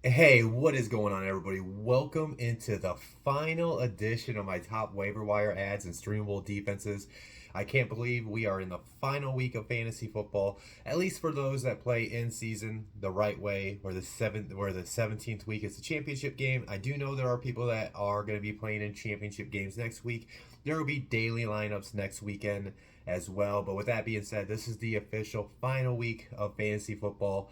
Hey, what is going on, everybody? Welcome into the final edition of my top waiver wire ads and streamable defenses. I can't believe we are in the final week of fantasy football. At least for those that play in season the right way, where the 17th week is the championship game. I do know there are people that are going to be playing in championship games next week. There will be daily lineups next weekend as well. But with that being said, this is the official final week of fantasy football.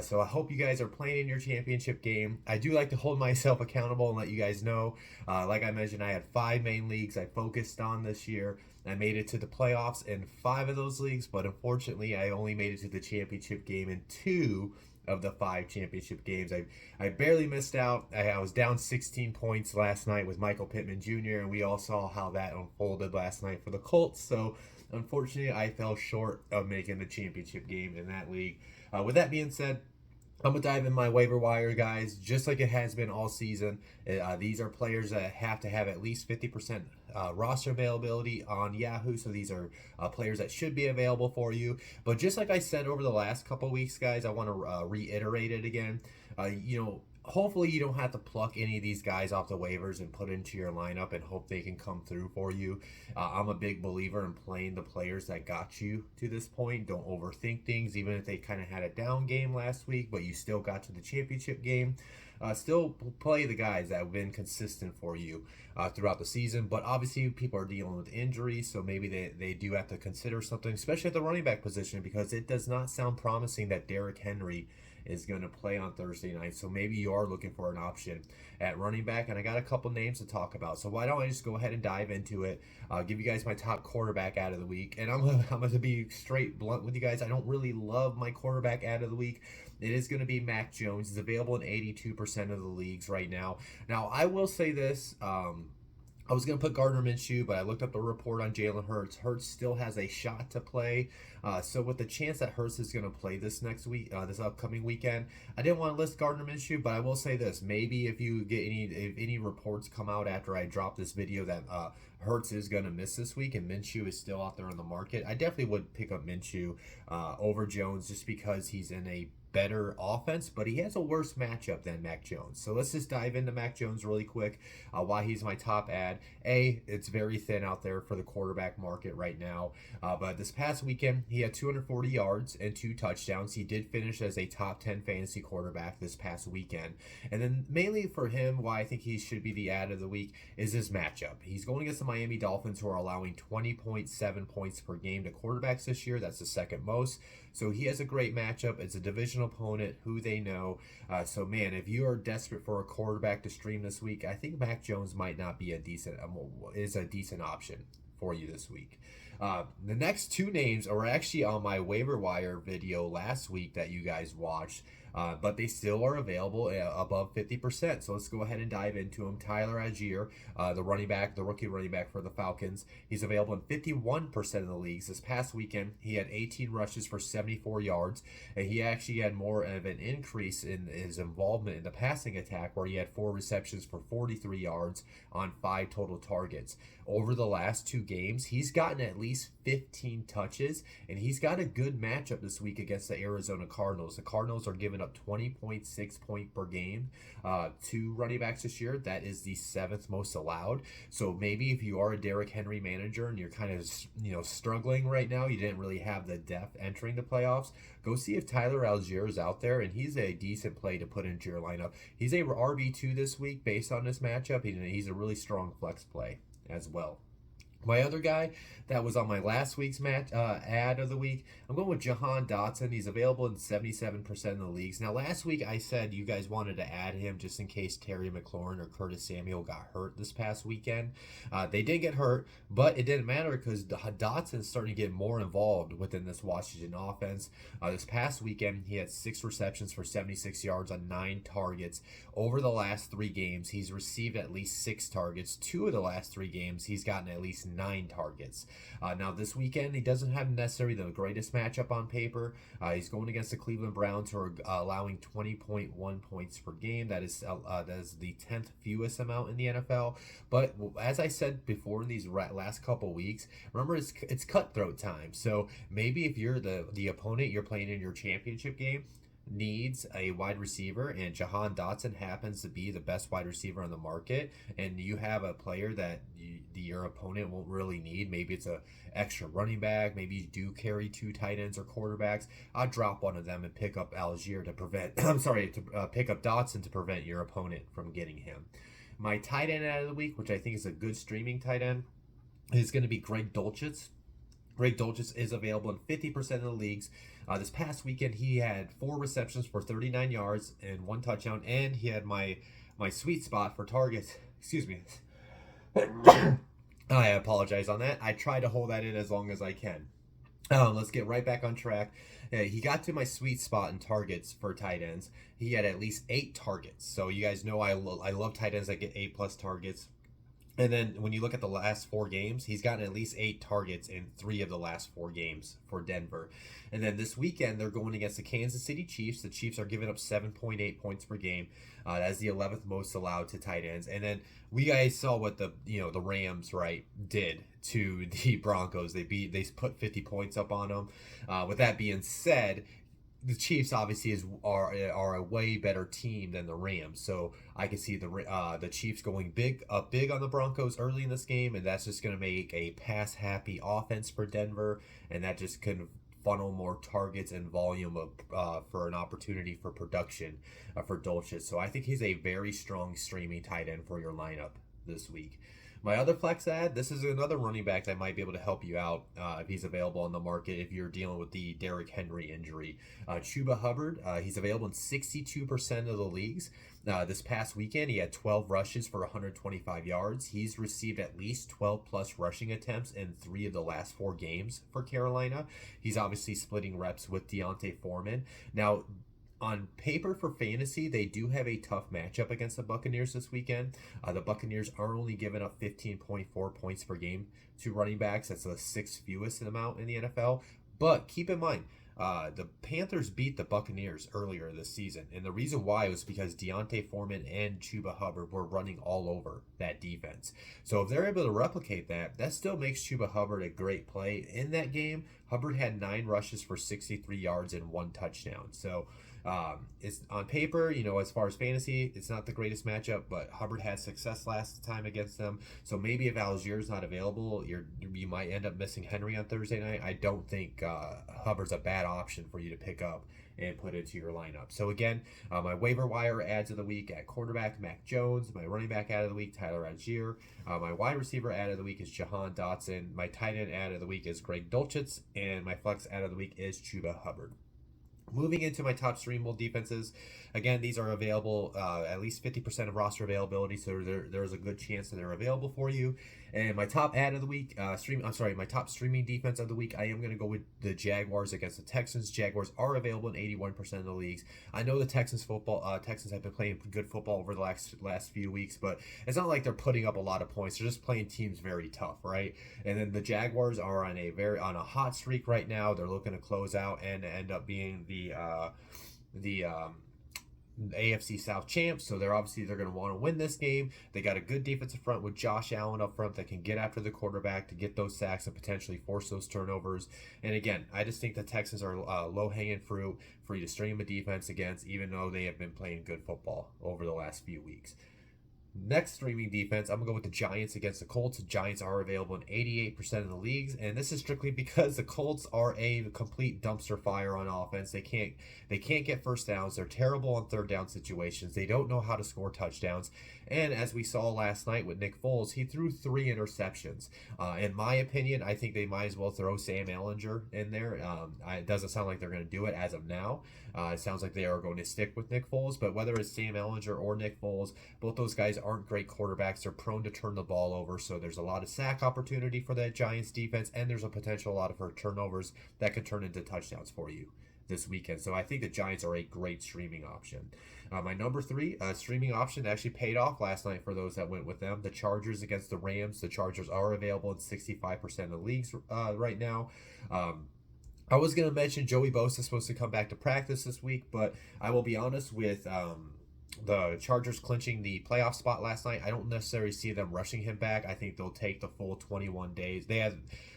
So I hope you guys are playing in your championship game. I do like to hold myself accountable and let you guys know. Like I mentioned, I had 5 main leagues I focused on this year. I made it to the playoffs in 5 of those leagues, but unfortunately, I only made it to the championship game in 2 of the 5 championship games. I barely missed out. I was down 16 points last night with Michael Pittman Jr., and we all saw how that unfolded last night for the Colts. So unfortunately, I fell short of making the championship game in that league. With that being said, I'm gonna dive in my waiver wire, guys, just like it has been all season. These are players that have to have at least 50% roster availability on Yahoo, so these are players that should be available for you. But just like I said over the last couple weeks, guys, I want to reiterate it again. Hopefully you don't have to pluck any of these guys off the waivers and put into your lineup and hope they can come through for you. I'm a big believer in playing the players that got you to this point. Don't overthink things, even if they kind of had a down game last week, but you still got to the championship game. Still play the guys that have been consistent for you throughout the season. But obviously, people are dealing with injuries, so maybe they do have to consider something, especially at the running back position, because it does not sound promising that Derrick Henry is going to play on Thursday night. So maybe you are looking for an option at running back. And I got a couple names to talk about. So why don't I just go ahead and dive into it? Give you guys my top quarterback out of the week. And I'm going to be straight blunt with you guys. I don't really love my quarterback out of the week. It is going to be Mac Jones. He's available in 82% of the leagues right now. Now, I will say this. I was going to put Gardner Minshew, but I looked up the report on Jalen Hurts. Hurts still has a shot to play. So with the chance that Hurts is going to play this next week, this upcoming weekend, I didn't want to list Gardner Minshew, but I will say this. Maybe if any reports come out after I drop this video that Hurts is going to miss this week and Minshew is still out there on the market, I definitely would pick up Minshew over Jones just because he's in a better offense, but he has a worse matchup than Mac Jones. So let's just dive into Mac Jones really quick. Why he's my top ad. It's very thin out there for the quarterback market right now. But this past weekend, he had 240 yards and 2 touchdowns. He did finish as a top 10 fantasy quarterback this past weekend. And then mainly for him, why I think he should be the ad of the week is his matchup. He's going against the Miami Dolphins, who are allowing 20.7 points per game to quarterbacks this year. That's the second most. So he has a great matchup. It's a divisional opponent who they know. So man, if you are desperate for a quarterback to stream this week, I think Mac Jones might not be a decent option for you this week. The next 2 names are actually on my waiver wire video last week that you guys watched. But they still are available above 50%. So let's go ahead and dive into them. Tyler Algier, the rookie running back for the Falcons. He's available in 51% of the leagues. This past weekend, he had 18 rushes for 74 yards. And he actually had more of an increase in his involvement in the passing attack, where he had 4 receptions for 43 yards on 5 total targets. Over the last 2 games, he's gotten at least 15 touches, and he's got a good matchup this week against the Arizona Cardinals. The Cardinals are giving up 20.6 points per game to running backs this year. That is the 7th most allowed. So maybe if you are a Derrick Henry manager and you're kind of struggling right now, you didn't really have the depth entering the playoffs, go see if Tyler Algier is out there, and he's a decent play to put into your lineup. He's a RB2 this week based on this matchup. He's a really strong flex play as well. My other guy that was on my last week's ad of the week, I'm going with Jahan Dotson. He's available in 77% of the leagues. Now, last week I said you guys wanted to add him just in case Terry McLaurin or Curtis Samuel got hurt this past weekend. They did get hurt, but it didn't matter because Dotson's starting to get more involved within this Washington offense. This past weekend, he had 6 receptions for 76 yards on 9 targets. Over the last 3 games, he's received at least 6 targets. 2 of the last 3 games, he's gotten at least 9 targets. Now this weekend, he doesn't have necessarily the greatest matchup on paper. He's going against the Cleveland Browns, who are allowing 20.1 points per game. That is the 10th fewest amount in the NFL. But as I said before in these last couple weeks, remember it's cutthroat time. So maybe if you're the opponent you're playing in your championship game, needs a wide receiver, and Jahan Dotson happens to be the best wide receiver on the market, and you have a player that your opponent won't really need, maybe it's a extra running back, maybe you do carry two tight ends or quarterbacks, I'd drop one of them and pick up Algier to prevent, pick up Dotson to prevent your opponent from getting him. My tight end out of the week, which I think is a good streaming tight end, is going to be Greg Dulcich. Greg Dulcich is available in 50% of the leagues. This past weekend, he had 4 receptions for 39 yards and 1 touchdown, and he had my sweet spot for targets. Excuse me. I apologize on that. I try to hold that in as long as I can. Let's get right back on track. He got to my sweet spot in targets for tight ends. He had at least 8 targets. So you guys know I love tight ends that get 8+ targets. And then when you look at the last 4 games, he's gotten at least 8 targets in 3 of the last 4 games for Denver. And then this weekend, they're going against the Kansas City Chiefs. The Chiefs are giving up 7.8 points per game. That's the 11th most allowed to tight ends. And then we guys saw what the Rams did to the Broncos. They put 50 points up on them. With that being said, the Chiefs obviously are a way better team than the Rams, so I can see the Chiefs going big on the Broncos early in this game, and that's just going to make a pass happy offense for Denver, and that just can funnel more targets and volume for an opportunity for production for Dulcich. So I think he's a very strong streaming tight end for your lineup this week. My other flex ad, this is another running back that might be able to help you out if he's available on the market if you're dealing with the Derrick Henry injury. Chuba Hubbard, he's available in 62% of the leagues. This past weekend, he had 12 rushes for 125 yards. He's received at least 12 plus rushing attempts in 3 of the last 4 games for Carolina. He's obviously splitting reps with D'Onta Foreman. Now, on paper for fantasy, they do have a tough matchup against the Buccaneers this weekend. The Buccaneers are only giving up 15.4 points per game to running backs. That's the 6th fewest amount in the NFL. But keep in mind, the Panthers beat the Buccaneers earlier this season. And the reason why was because D'Onta Foreman and Chuba Hubbard were running all over that defense. So if they're able to replicate that, that still makes Chuba Hubbard a great play in that game. Hubbard had 9 rushes for 63 yards and 1 touchdown. So it's on paper, as far as fantasy, it's not the greatest matchup, but Hubbard had success last time against them. So maybe if Algier's not available, you might end up missing Henry on Thursday night. I don't think Hubbard's a bad option for you to pick up and put into your lineup. So again, my waiver wire ads of the week at quarterback, Mac Jones. My running back ad of the week, Tyler Algier. My wide receiver ad of the week is Jahan Dotson. My tight end ad of the week is Greg Dulcich. And my flex ad of the week is Chuba Hubbard. Moving into my top streamable defenses, again, these are available at least 50% of roster availability, so there's a good chance that they're available for you. And my top ad of the week, my top streaming defense of the week, I am going to go with the Jaguars against the Texans. Jaguars are available in 81% of the leagues. I know the Texans have been playing good football over the last few weeks, but it's not like they're putting up a lot of points. They're just playing teams very tough, right? And then the Jaguars are on a hot streak right now. They're looking to close out and end up being the AFC South champs, so they're going to want to win this game. They got a good defensive front with Josh Allen up front that can get after the quarterback to get those sacks and potentially force those turnovers. And again, I just think the Texans are low-hanging fruit for you to stream a defense against, even though they have been playing good football over the last few weeks. Next streaming defense, I'm going to go with the Giants against the Colts. The Giants are available in 88% of the leagues, and this is strictly because the Colts are a complete dumpster fire on offense. They can't get first downs. They're terrible on third down situations. They don't know how to score touchdowns. And as we saw last night with Nick Foles, he threw 3 interceptions. In my opinion, I think they might as well throw Sam Ehlinger in there. It doesn't sound like they're going to do it as of now. It sounds like they are going to stick with Nick Foles, but whether it's Sam Ehlinger or Nick Foles, both those guys aren't great quarterbacks. They're prone to turn the ball over, so there's a lot of sack opportunity for that Giants defense, and there's a potential lot of turnovers that could turn into touchdowns for you this weekend. So I think the Giants are a great streaming option. My number 3 streaming option actually paid off last night for those that went with them. The Chargers against the Rams. The Chargers are available in 65% of the leagues right now. I was going to mention Joey Bosa is supposed to come back to practice this week, but I will be honest with the Chargers clinching the playoff spot last night. I don't necessarily see them rushing him back. I think they'll take the full 21 days.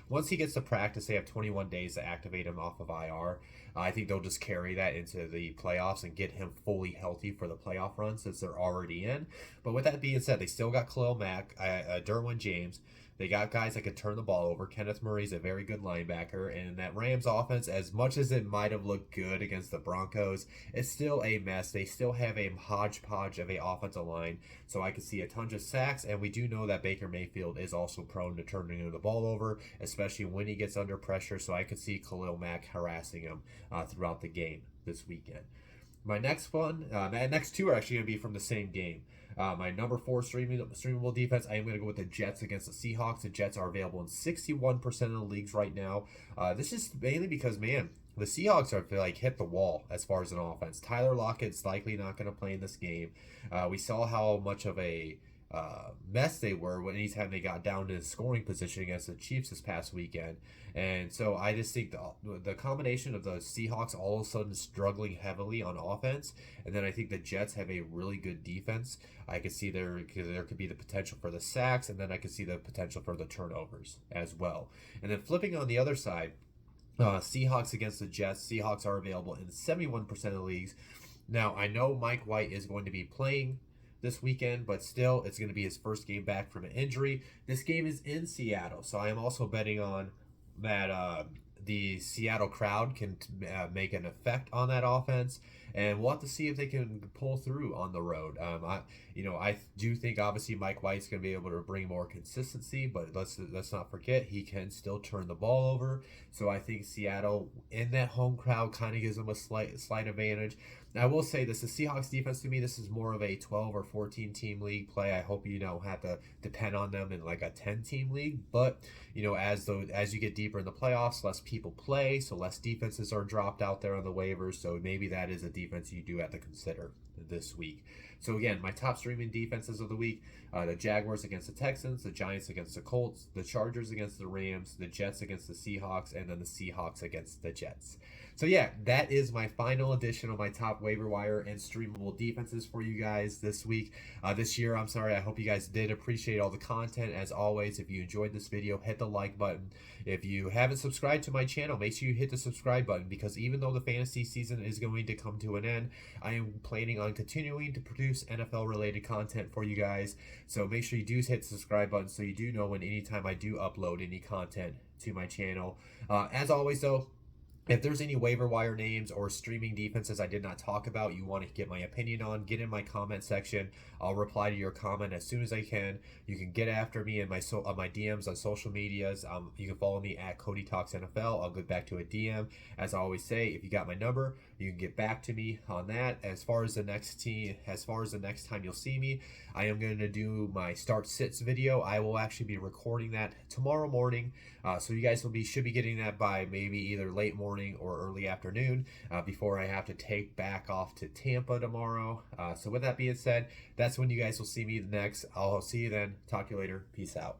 Once he gets to practice, they have 21 days to activate him off of IR. I think they'll just carry that into the playoffs and get him fully healthy for the playoff run since they're already in. But with that being said, they still got Khalil Mack, Derwin James. They got guys that can turn the ball over. Kenneth Murray's a very good linebacker. And that Rams offense, as much as it might have looked good against the Broncos, it's still a mess. They still have a hodgepodge of a offensive line. So I can see a ton of sacks. And we do know that Baker Mayfield is also prone to turning the ball over, especially when he gets under pressure. So I could see Khalil Mack harassing him throughout the game this weekend. My next one, next two are actually going to be from the same game. My number 4 streamable defense, I am going to go with the Jets against the Seahawks. The Jets are available in 61% of the leagues right now. This is mainly because, man, the Seahawks are like hit the wall as far as an offense. Tyler Lockett's likely not going to play in this game. We saw how much of a mess they were when anytime they got down to the scoring position against the Chiefs this past weekend. And so I just think the combination of the Seahawks all of a sudden struggling heavily on offense, and then I think the Jets have a really good defense. I could see there could be the potential for the sacks, and then I could see the potential for the turnovers as well. And then flipping on the other side, Seahawks against the Jets. Seahawks are available in 71% of the leagues. Now, I know Mike White is going to be playing this weekend, but still, it's going to be his first game back from an injury. This game is in Seattle, so I am also betting on that the Seattle crowd can make an effect on that offense, and we'll have to see if they can pull through on the road. I do think obviously Mike White's going to be able to bring more consistency, but let's not forget he can still turn the ball over. So I think Seattle in that home crowd kind of gives them a slight advantage. Now, I will say this: the Seahawks defense, to me, this is more of a 12 or 14 team league play. I hope you don't have to depend on them in like a 10 team league. But as you get deeper in the playoffs, less people play, so less defenses are dropped out there on the waivers. So maybe that is a defense you do have to consider this week. So again, my top streaming defenses of the week: the Jaguars against the Texans, the Giants against the Colts, the Chargers against the Rams, the Jets against the Seahawks, and then the Seahawks against the Jets. So yeah, that is my final edition of my top waiver wire and streamable defenses for you guys this week. This year, I'm sorry. I hope you guys did appreciate all the content. As always, if you enjoyed this video, hit the like button. If you haven't subscribed to my channel, make sure you hit the subscribe button, because even though the fantasy season is going to come to an end, I am planning on continuing to produce NFL related content for you guys. So make sure you do hit the subscribe button so you do know when anytime I do upload any content to my channel. As always though, if there's any waiver wire names or streaming defenses I did not talk about you want to get my opinion on, get in my comment section. I'll reply to your comment as soon as I can. You can get after me in my DMs on social medias. You can follow me at Cody Talks NFL. I'll get back to a DM. As I always say, if you got my number, you can get back to me on that. As far as the next time you'll see me, I am going to do my start sits video. I will actually be recording that tomorrow morning. So you guys should be getting that by maybe either late morning or early afternoon before I have to take back off to Tampa tomorrow. So with that being said, that's when you guys will see me next. I'll see you then. Talk to you later. Peace out.